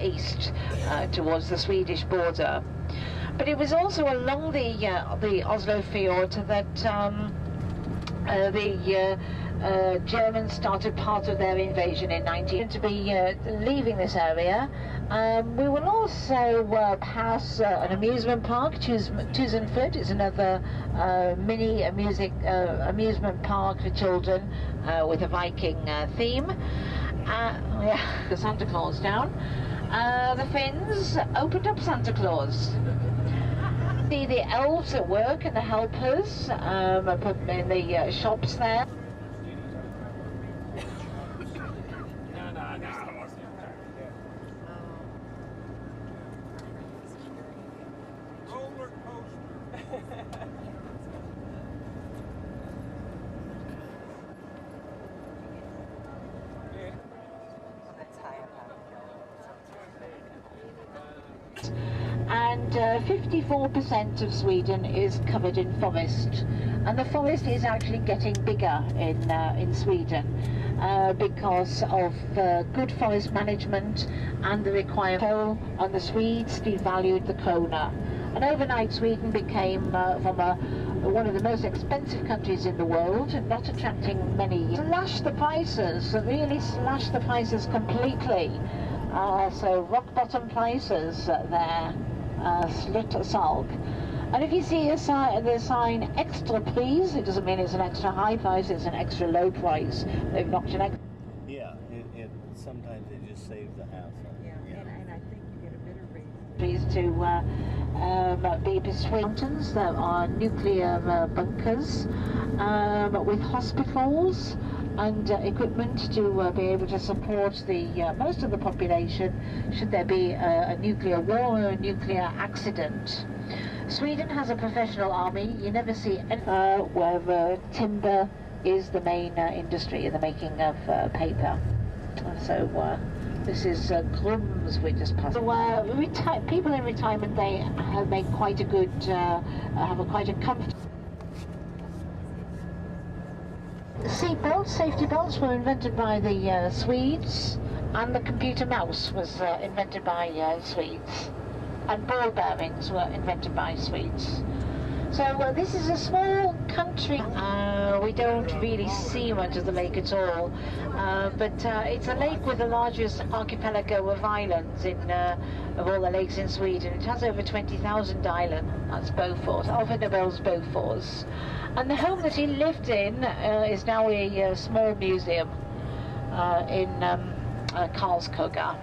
east towards the Swedish border. But it was also along the Oslo fjord that the Germans started part of their invasion in 19 to be leaving this area. We will also pass an amusement park. Tusenford is another mini amusement park for children with a Viking theme. Yeah, the Santa Claus down. The Finns opened up Santa Claus. See the elves at work and the helpers in the shops there. And 54% of Sweden is covered in forest, and the forest is actually getting bigger in Sweden because of good forest management and the requirement. And the Swedes devalued the krona, and overnight Sweden became from one of the most expensive countries in the world, not attracting many. Slashed the prices, really slashed the prices completely. So rock bottom prices there. Slut salg. And if you see the sign extra pris, it doesn't mean it's an extra high price, it's an extra low price. They've knocked an extra. Yeah, sometimes it just saves the hassle. Yeah. And I think you get a better rate. To be persuaded. There are nuclear bunkers with hospitals and equipment to be able to support the most of the population should there be a nuclear war or a nuclear accident. Sweden has a professional army. You never see where timber is the main industry in the making of paper. So this is Grums we just passed. So people in retirement, they have made quite a good, quite a comfortable. Seatbelts, safety belts were invented by the Swedes, and the computer mouse was invented by Swedes, and ball bearings were invented by Swedes. So this is a small country. We don't really see much of the lake at all, but it's a lake with the largest archipelago of islands of all the lakes in Sweden. It has over 20,000 islands. That's Beaufort, Alfred Nobel's Beaufort's. And the home that he lived in is now a small museum in Karlskoga.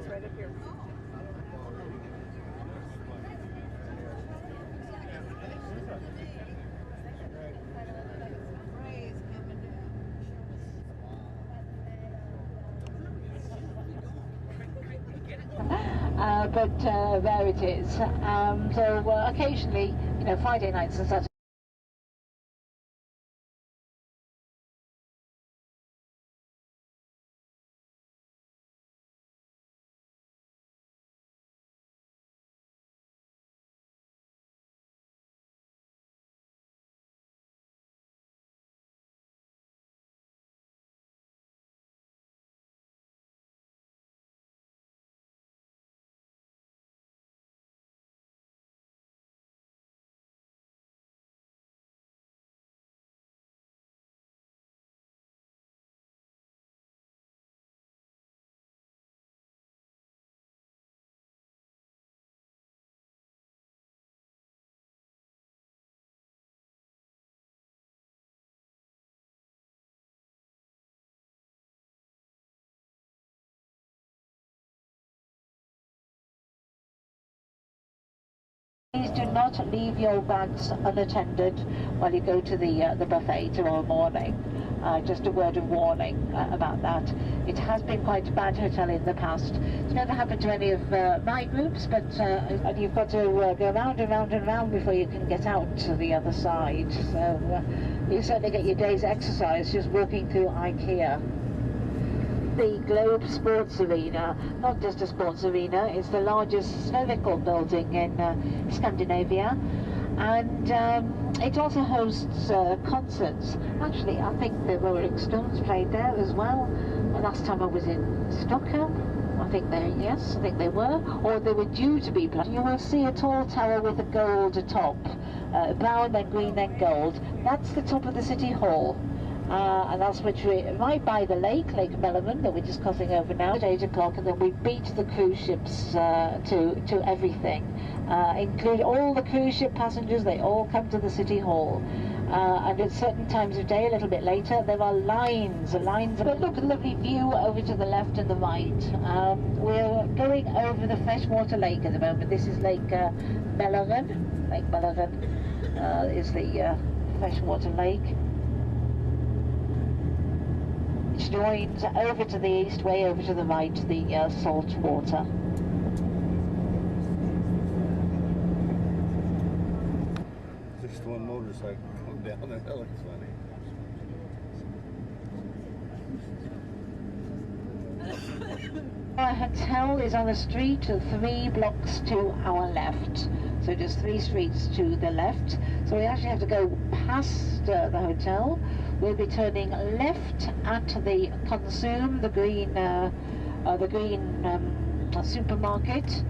right up here. But there it is. So occasionally, you know, Friday nights and Saturday. Please do not leave your bags unattended while you go to the buffet tomorrow morning. Just a word of warning about that. It has been quite a bad hotel in the past. It's never happened to any of my groups, but and you've got to go round and round and round before you can get out to the other side. So you certainly get your day's exercise just walking through IKEA. The Globe Sports Arena, not just a sports arena, it's the largest spherical building in Scandinavia, and it also hosts concerts. Actually, I think the Rolling Stones played there as well. The last time I was in Stockholm, I think they were, or they were due to be playing. You will see a tall tower with a gold top, brown then green then gold. That's the top of the City Hall. And that's right by the Lake Melbourne, that we're just crossing over now at 8 o'clock, and then we beat the cruise ships to everything. Include all the cruise ship passengers, they all come to the City Hall. And at certain times of day, a little bit later, there are lines. But look, a lovely view over to the left and the right. We're going over the freshwater lake at the moment. This is Lake Melbourne. Lake Melbourne is the freshwater lake. Joins over to the east, way over to the right, the salt water. Just one motorcycle come down the hill, it's funny. Our hotel is on a street 3 blocks to our left, so just 3 streets to the left. So we actually have to go past the hotel. We'll be turning left at the Consume, the green supermarket,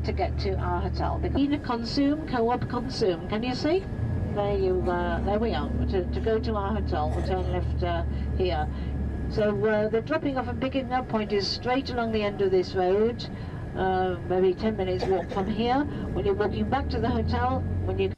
to get to our hotel. The green Consume, Co-op Consume. Can you see? There we are. To go to our hotel, we'll turn left here. So the dropping off and picking up point is straight along the end of this road. Maybe 10 minutes walk from here. When you're walking back to the hotel, when you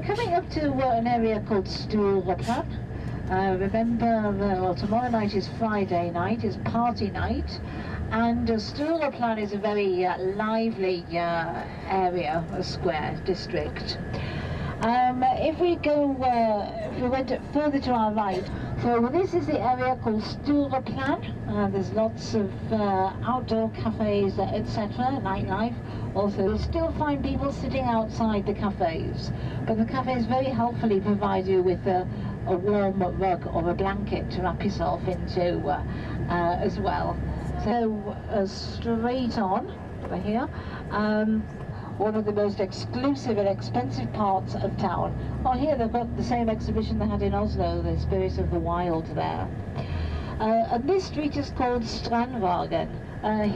coming up to an area called Stockholm. Remember, well, tomorrow night is Friday night, is party night, and Stockholm is a very lively area, a square district. If we went further to our right, so this is the area called Stockholm. There's lots of outdoor cafes, etc., nightlife. Also, you'll still find people sitting outside the cafes, but the cafes very helpfully provide you with a warm rug or a blanket to wrap yourself into as well. So straight on over here, one of the most exclusive and expensive parts of town. Oh, here they've got the same exhibition they had in Oslo, the Spirit of the Wild there. And this street is called Strandvägen.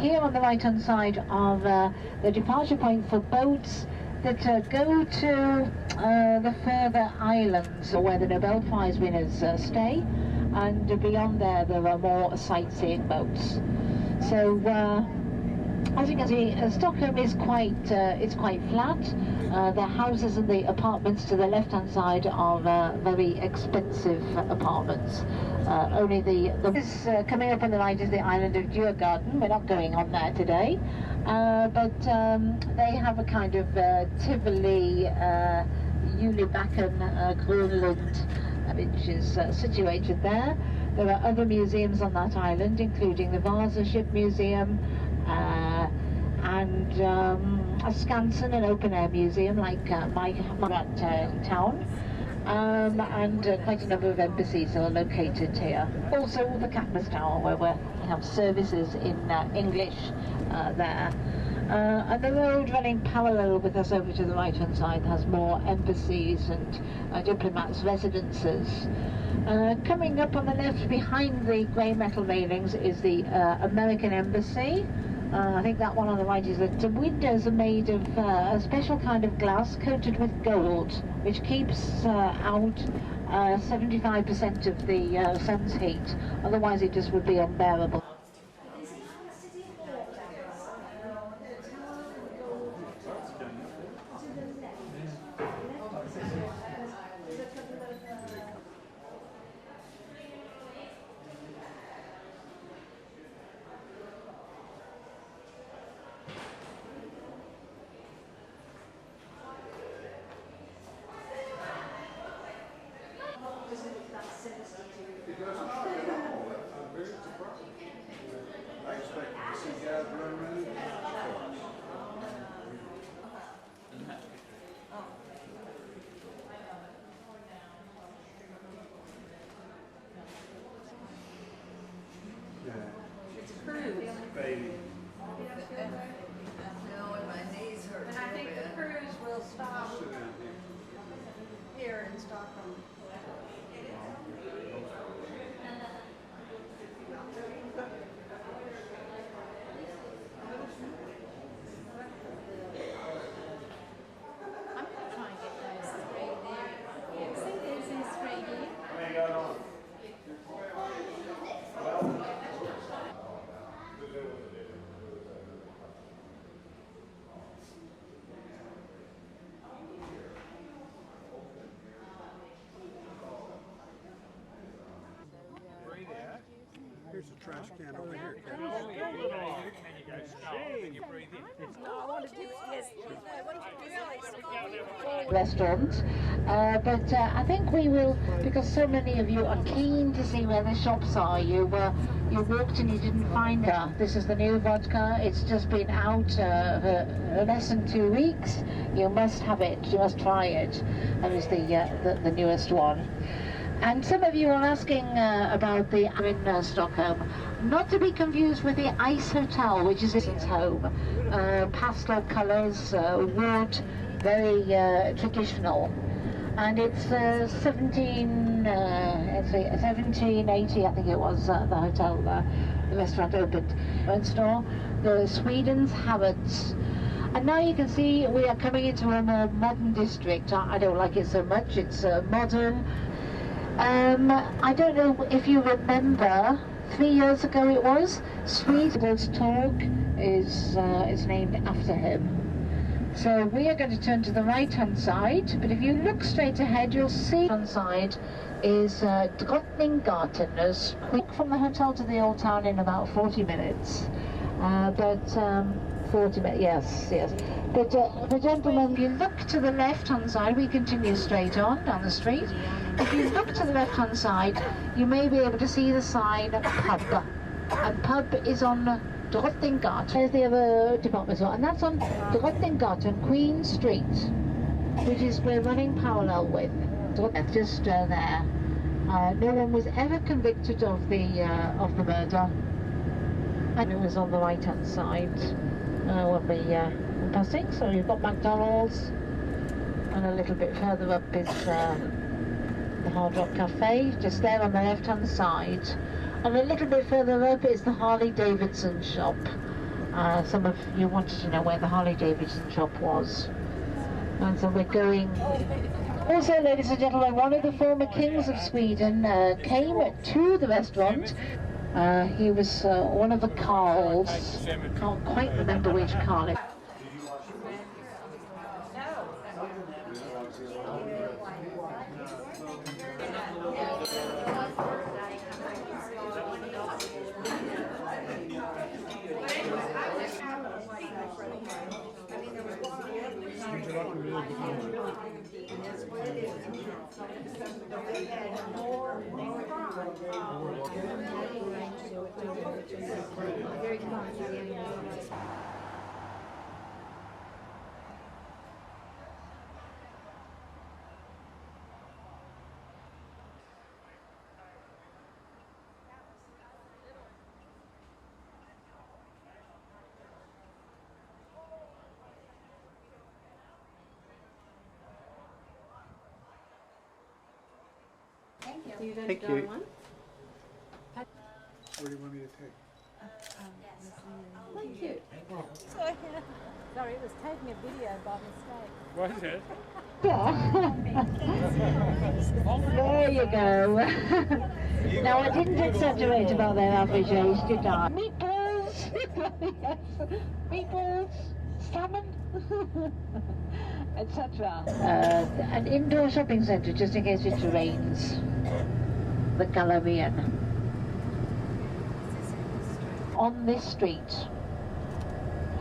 Here on the right-hand side are the departure point for boats that go to the further islands where the Nobel Prize winners stay, and beyond there are more sightseeing boats. So as you can see, Stockholm is quite it's quite flat. The houses and the apartments to the left-hand side are very expensive apartments. Only the coming up on the right is the island of Djurgården. We're not going on there today, but they have a kind of Tivoli, Julibacken, Grönlund, which is situated there. There are other museums on that island, including the Vasa Ship Museum, and a Skansen, an open-air museum like my town, and quite a number of embassies are located here. Also the Kaknas Tower, where we have services in English there. And the road running parallel with us over to the right-hand side has more embassies and diplomats' residences. Coming up on the left behind the grey metal railings is the American Embassy. I think that one on the right is that the windows are made of a special kind of glass coated with gold, which keeps out 75% of the sun's heat. Otherwise it just would be unbearable. Baby. No, and my knees hurt. And I think the cruise will stop here in Stockholm. I'm going to try and get those three there. See, there's these three here. How many got on? Here's a trash can over here. Restaurant, but I think we will, because so many of you are keen to see where the shops are. You walked and you didn't find it. This is the new vodka. It's just been out for less than 2 weeks. You must have it. You must try it. That is the newest one. And some of you are asking about the in Stockholm, not to be confused with the Ice Hotel, which is his home. Pastel colours, wood, very traditional, and it's 1780, I think it was, the hotel, the restaurant opened. One store, the Sweden's Harrods. And now you can see we are coming into a more modern district. I don't like it so much. It's modern. I don't know if you remember, 3 years ago it was, Sweden's Torg is named after him. So we are going to turn to the right-hand side, but if you look straight ahead, you'll see on the side is Drottninggatan. There's quick from the hotel to the old town in about 40 minutes. 40 minutes, yes. But gentlemen, if you look to the left-hand side, we continue straight on down the street. If you look to the left-hand side, you may be able to see the sign pub. And pub is on Drottninggatan. There's the other department store, and that's on Drottninggatan, Queen Street, which is we're running parallel with. Just there. No one was ever convicted of the murder, and it was on the right-hand side when we were passing. So you've got McDonald's, and a little bit further up is the Hard Rock Cafe, just there on the left-hand side. And a little bit further up is the Harley Davidson shop. Some of you wanted to know where the Harley Davidson shop was. And so we're going. Also, ladies and gentlemen, one of the former kings of Sweden came to the restaurant. He was one of the Karls. Can't quite remember which Karl. Thank you. Where do you want me to take? Thank you. Sorry, it was taking a video by mistake. Was it? There you go. Now, I didn't exaggerate about their average age, did I? Meatballs! Yes. Meatballs, salmon, etc. An indoor shopping centre, just in case it rains. The Gallerian. On this street,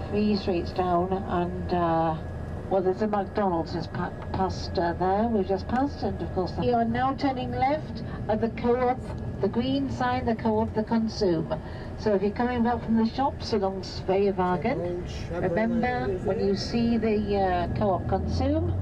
3 streets down, and well, there's a McDonald's just past there, we've just passed, and of course we are now turning left at the Co-op, the green sign, the Co-op, the Consume. So if you're coming back from the shops along Trafalgar, remember when you see the Co-op Consume,